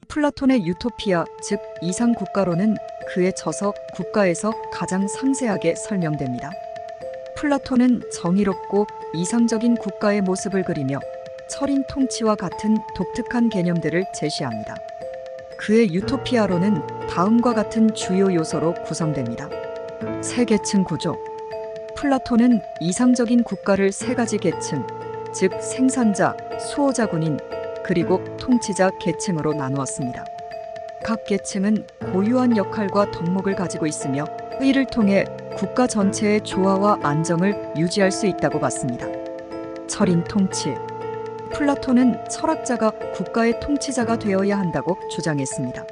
플라톤의 유토피아, 즉 이상 국가론은 그의 저서 국가에서 가장 상세하게 설명됩니다. 플라톤은 정의롭고 이상적인 국가의 모습을 그리며 철인 통치와 같은 독특한 개념들을 제시합니다. 그의 유토피아론은 다음과 같은 주요 요소로 구성됩니다. 세 계층 구조. 플라톤은 이상적인 국가를 세 가지 계층, 즉 생산자, 수호자 군인, 그리고 통치자 계층으로 나누었습니다. 각 계층은 고유한 역할과 덕목을 가지고 있으며 이를 통해 국가 전체의 조화와 안정을 유지할 수 있다고 봤습니다. 철인 통치. 플라톤은 철학자가 국가의 통치자가 되어야 한다고 주장했습니다.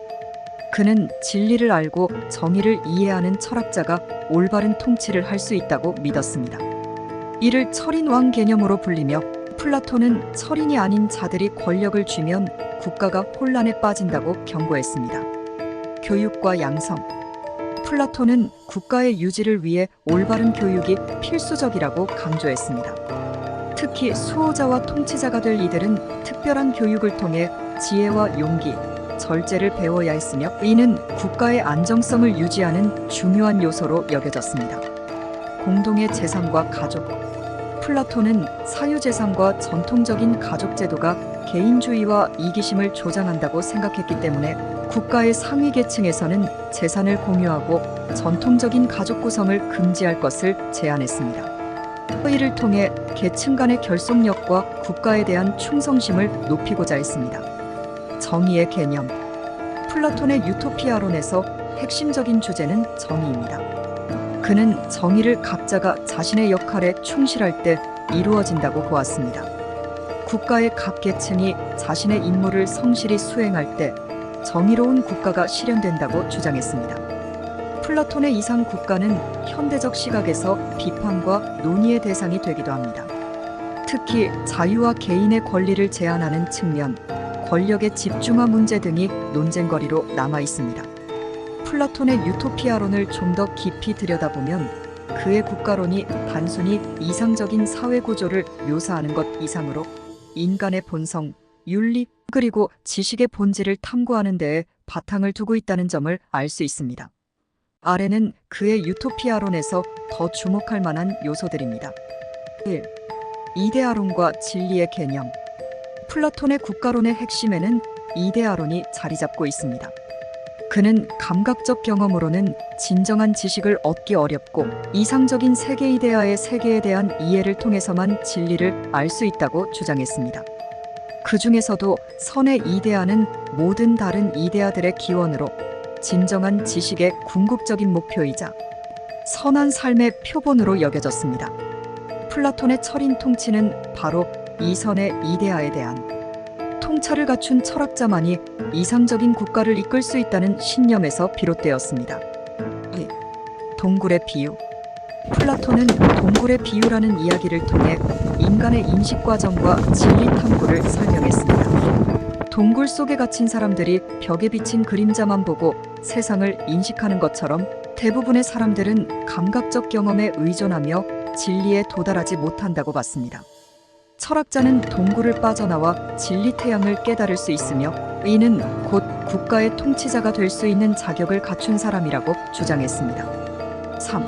그는 진리를 알고 정의를 이해하는 철학자가 올바른 통치를 할 수 있다고 믿었습니다. 이를 철인왕 개념으로 불리며 플라톤은 철인이 아닌 자들이 권력을 쥐면 국가가 혼란에 빠진다고 경고했습니다. 교육과 양성. 플라톤은 국가의 유지를 위해 올바른 교육이 필수적이라고 강조했습니다. 특히 수호자와 통치자가 될 이들은 특별한 교육을 통해 지혜와 용기, 절제를 배워야 했으며 이는 국가의 안정성을 유지하는 중요한 요소로 여겨졌습니다. 공동의 재산과 가족. 플라톤은 사유재산과 전통적인 가족제도가 개인주의와 이기심을 조장한다고 생각했기 때문에 국가의 상위 계층에서는 재산을 공유하고 전통적인 가족 구성을 금지할 것을 제안했습니다. 이를 통해 계층 간의 결속력과 국가에 대한 충성심을 높이고자 했습니다. 정의의 개념. 플라톤의 유토피아론에서 핵심적인 주제는 정의입니다. 그는 정의를 각자가 자신의 역할에 충실할 때 이루어진다고 보았습니다. 국가의 각 계층이 자신의 임무를 성실히 수행할 때 정의로운 국가가 실현된다고 주장했습니다. 플라톤의 이상 국가는 현대적 시각에서 비판과 논의의 대상이 되기도 합니다. 특히 자유와 개인의 권리를 제한하는 측면, 권력의 집중화 문제 등이 논쟁거리로 남아 있습니다. 플라톤의 유토피아론을 좀 더 깊이 들여다보면 그의 국가론이 단순히 이상적인 사회 구조를 묘사하는 것 이상으로 인간의 본성, 윤리, 그리고 지식의 본질을 탐구하는 데에 바탕을 두고 있다는 점을 알 수 있습니다. 아래는 그의 유토피아론에서 더 주목할 만한 요소들입니다. 1. 이데아론과 진리의 개념. 플라톤의 국가론의 핵심에는 이데아론이 자리 잡고 있습니다. 그는 감각적 경험으로는 진정한 지식을 얻기 어렵고 이상적인 세계 이데아의 세계에 대한 이해를 통해서만 진리를 알 수 있다고 주장했습니다. 그 중에서도 선의 이데아는 모든 다른 이데아들의 기원으로 진정한 지식의 궁극적인 목표이자 선한 삶의 표본으로 여겨졌습니다. 플라톤의 철인 통치는 바로 이 선의 이데아에 대한 통찰을 갖춘 철학자만이 이상적인 국가를 이끌 수 있다는 신념에서 비롯되었습니다. 2. 동굴의 비유. 플라톤은 동굴의 비유라는 이야기를 통해 인간의 인식 과정과 진리 탐구를 설명했습니다. 동굴 속에 갇힌 사람들이 벽에 비친 그림자만 보고 세상을 인식하는 것처럼 대부분의 사람들은 감각적 경험에 의존하며 진리에 도달하지 못한다고 봤습니다. 철학자는 동굴을 빠져나와 진리 태양을 깨달을 수 있으며 이는 곧 국가의 통치자가 될 수 있는 자격을 갖춘 사람이라고 주장했습니다. 3.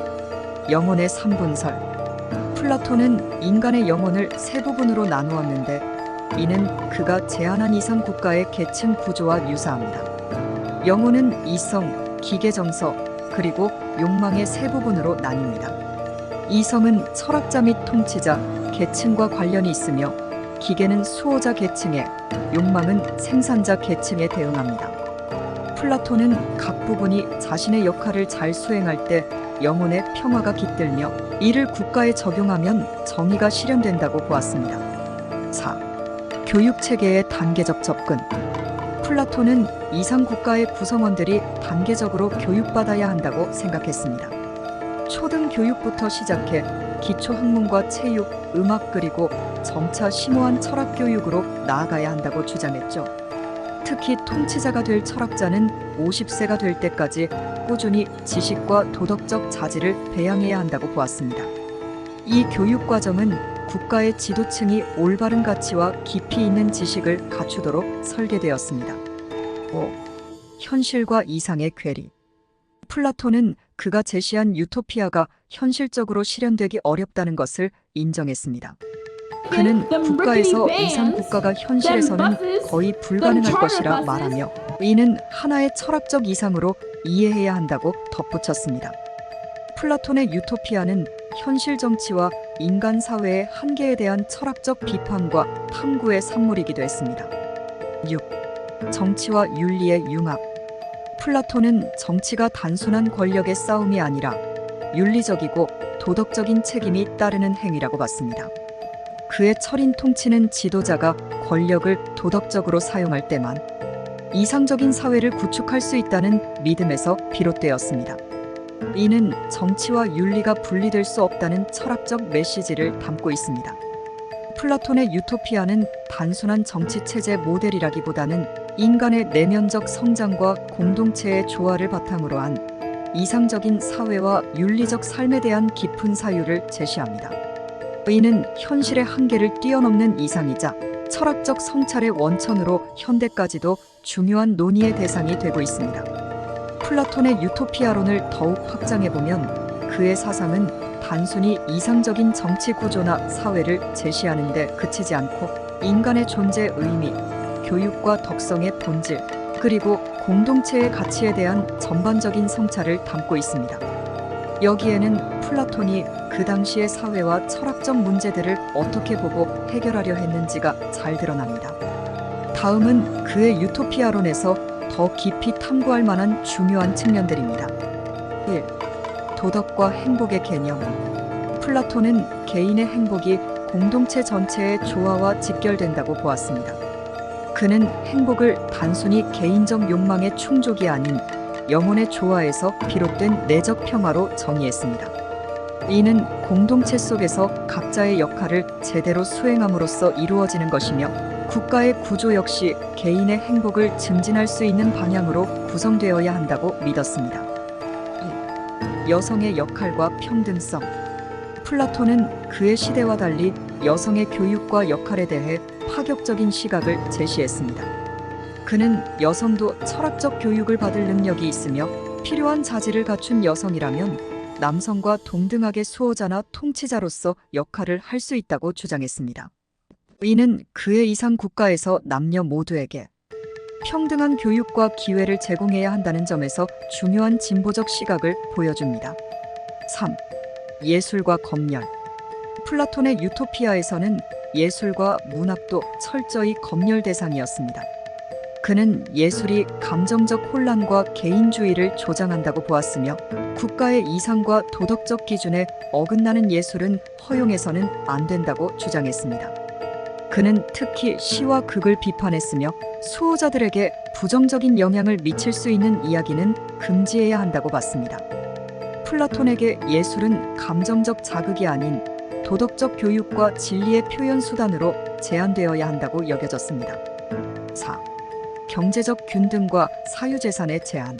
영혼의 삼분설. 플라톤은 인간의 영혼을 세 부분으로 나누었는데 이는 그가 제안한 이상 국가의 계층 구조와 유사합니다. 영혼은 이성, 기계정서, 그리고 욕망의 세 부분으로 나뉩니다. 이성은 철학자 및 통치자, 계층과 관련이 있으며 기계는 수호자 계층에, 욕망은 생산자 계층에 대응합니다. 플라톤은 각 부분이 자신의 역할을 잘 수행할 때 영혼의 평화가 깃들며 이를 국가에 적용하면 정의가 실현된다고 보았습니다. 4. 교육체계의 단계적 접근. 플라톤은 이상 국가의 구성원들이 단계적으로 교육받아야 한다고 생각했습니다. 초등 교육부터 시작해 기초학문과 체육, 음악 그리고 점차 심오한 철학 교육으로 나아가야 한다고 주장했죠. 특히 통치자가 될 철학자는 50세가 될 때까지 꾸준히 지식과 도덕적 자질을 배양해야 한다고 보았습니다. 이 교육 과정은 국가의 지도층이 올바른 가치와 깊이 있는 지식을 갖추도록 설계되었습니다. 5. 현실과 이상의 괴리. 플라톤은 그가 제시한 유토피아가 현실적으로 실현되기 어렵다는 것을 인정했습니다. 그는 국가에서 이상 국가가 현실에서는 거의 불가능할 것이라 말하며 이는 하나의 철학적 이상으로 이해해야 한다고 덧붙였습니다. 플라톤의 유토피아는 현실 정치와 인간 사회의 한계에 대한 철학적 비판과 탐구의 산물이기도 했습니다. 6. 정치와 윤리의 융합. 플라톤은 정치가 단순한 권력의 싸움이 아니라 윤리적이고 도덕적인 책임이 따르는 행위라고 봤습니다. 그의 철인 통치는 지도자가 권력을 도덕적으로 사용할 때만 이상적인 사회를 구축할 수 있다는 믿음에서 비롯되었습니다. 이는 정치와 윤리가 분리될 수 없다는 철학적 메시지를 담고 있습니다. 플라톤의 유토피아는 단순한 정치 체제 모델이라기보다는 인간의 내면적 성장과 공동체의 조화를 바탕으로 한 이상적인 사회와 윤리적 삶에 대한 깊은 사유를 제시합니다. 이는 현실의 한계를 뛰어넘는 이상이자 철학적 성찰의 원천으로 현대까지도 중요한 논의의 대상이 되고 있습니다. 플라톤의 유토피아론을 더욱 확장해보면 그의 사상은 단순히 이상적인 정치 구조나 사회를 제시하는 데 그치지 않고 인간의 존재 의미, 교육과 덕성의 본질, 그리고 공동체의 가치에 대한 전반적인 성찰을 담고 있습니다. 여기에는 플라톤이 그 당시의 사회와 철학적 문제들을 어떻게 보고 해결하려 했는지가 잘 드러납니다. 다음은 그의 유토피아론에서 더 깊이 탐구할 만한 중요한 측면들입니다. 1. 도덕과 행복의 개념. 플라톤은 개인의 행복이 공동체 전체의 조화와 직결된다고 보았습니다. 그는 행복을 단순히 개인적 욕망의 충족이 아닌 영혼의 조화에서 비롯된 내적 평화로 정의했습니다. 이는 공동체 속에서 각자의 역할을 제대로 수행함으로써 이루어지는 것이며 국가의 구조 역시 개인의 행복을 증진할 수 있는 방향으로 구성되어야 한다고 믿었습니다. 2. 여성의 역할과 평등성. 플라톤은 그의 시대와 달리 여성의 교육과 역할에 대해 파격적인 시각을 제시했습니다. 그는 여성도 철학적 교육을 받을 능력이 있으며 필요한 자질을 갖춘 여성이라면 남성과 동등하게 수호자나 통치자로서 역할을 할 수 있다고 주장했습니다. 이는 그의 이상 국가에서 남녀 모두에게 평등한 교육과 기회를 제공해야 한다는 점에서 중요한 진보적 시각을 보여줍니다. 3. 예술과 검열. 플라톤의 유토피아에서는 예술과 문학도 철저히 검열 대상이었습니다. 그는 예술이 감정적 혼란과 개인주의를 조장한다고 보았으며 국가의 이상과 도덕적 기준에 어긋나는 예술은 허용해서는 안 된다고 주장했습니다. 그는 특히 시와 극을 비판했으며 수호자들에게 부정적인 영향을 미칠 수 있는 이야기는 금지해야 한다고 봤습니다. 플라톤에게 예술은 감정적 자극이 아닌 도덕적 교육과 진리의 표현 수단으로 제한되어야 한다고 여겨졌습니다. 4. 경제적 균등과 사유재산의 제한.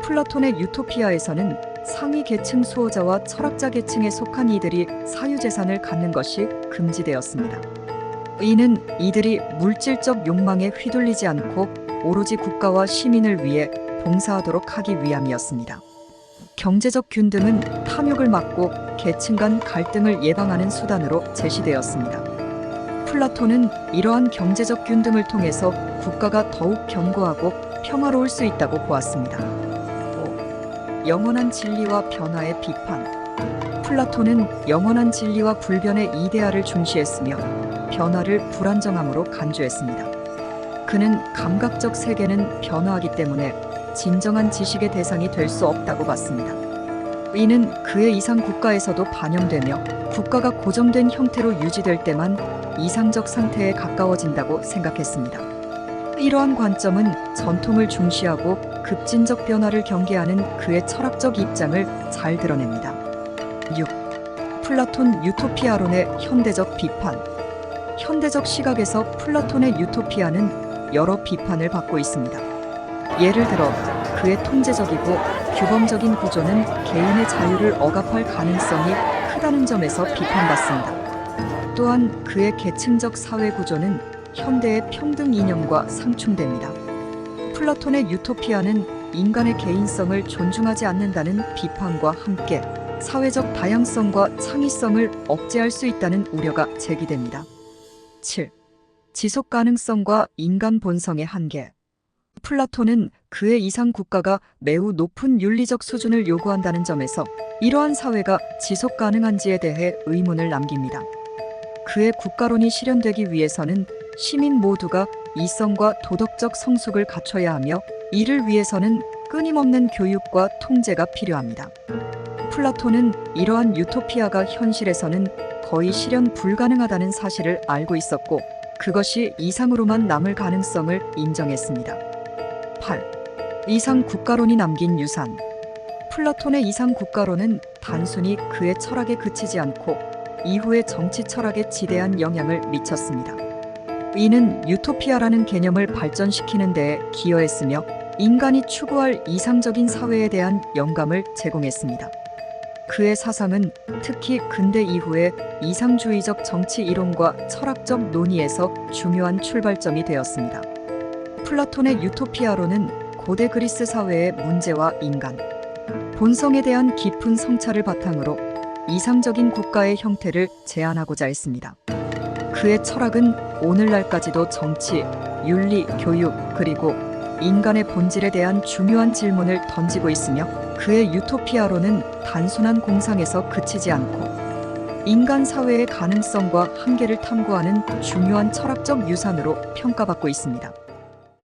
플라톤의 유토피아에서는 상위 계층 수호자와 철학자 계층에 속한 이들이 사유재산을 갖는 것이 금지되었습니다. 이는 이들이 물질적 욕망에 휘둘리지 않고 오로지 국가와 시민을 위해 봉사하도록 하기 위함이었습니다. 경제적 균등은 탐욕을 막고 계층 간 갈등을 예방하는 수단으로 제시되었습니다. 플라톤은 이러한 경제적 균등을 통해서 국가가 더욱 견고하고 평화로울 수 있다고 보았습니다. 5. 영원한 진리와 변화의 비판. 플라톤은 영원한 진리와 불변의 이데아를 중시했으며 변화를 불안정함으로 간주했습니다. 그는 감각적 세계는 변화하기 때문에 진정한 지식의 대상이 될 수 없다고 봤습니다. 이는 그의 이상 국가에서도 반영되며 국가가 고정된 형태로 유지될 때만 이상적 상태에 가까워진다고 생각했습니다. 이러한 관점은 전통을 중시하고 급진적 변화를 경계하는 그의 철학적 입장을 잘 드러냅니다. 6. 플라톤 유토피아론의 현대적 비판. 현대적 시각에서 플라톤의 유토피아는 여러 비판을 받고 있습니다. 예를 들어 그의 통제적이고 규범적인 구조는 개인의 자유를 억압할 가능성이 크다는 점에서 비판받습니다. 또한 그의 계층적 사회 구조는 현대의 평등 이념과 상충됩니다. 플라톤의 유토피아는 인간의 개인성을 존중하지 않는다는 비판과 함께 사회적 다양성과 창의성을 억제할 수 있다는 우려가 제기됩니다. 7. 지속 가능성과 인간 본성의 한계. 플라톤은 그의 이상 국가가 매우 높은 윤리적 수준을 요구한다는 점에서 이러한 사회가 지속 가능한지에 대해 의문을 남깁니다. 그의 국가론이 실현되기 위해서는 시민 모두가 이성과 도덕적 성숙을 갖춰야 하며 이를 위해서는 끊임없는 교육과 통제가 필요합니다. 플라톤은 이러한 유토피아가 현실에서는 거의 실현 불가능하다는 사실을 알고 있었고 그것이 이상으로만 남을 가능성을 인정했습니다. 8. 이상 국가론이 남긴 유산. 플라톤의 이상 국가론은 단순히 그의 철학에 그치지 않고 이후의 정치 철학에 지대한 영향을 미쳤습니다. 이는 유토피아라는 개념을 발전시키는 데에 기여했으며 인간이 추구할 이상적인 사회에 대한 영감을 제공했습니다. 그의 사상은 특히 근대 이후의 이상주의적 정치 이론과 철학적 논의에서 중요한 출발점이 되었습니다. 플라톤의 유토피아론은 고대 그리스 사회의 문제와 인간, 본성에 대한 깊은 성찰을 바탕으로 이상적인 국가의 형태를 제안하고자 했습니다. 그의 철학은 오늘날까지도 정치, 윤리, 교육, 그리고 인간의 본질에 대한 중요한 질문을 던지고 있으며 그의 유토피아론은 단순한 공상에서 그치지 않고 인간 사회의 가능성과 한계를 탐구하는 중요한 철학적 유산으로 평가받고 있습니다.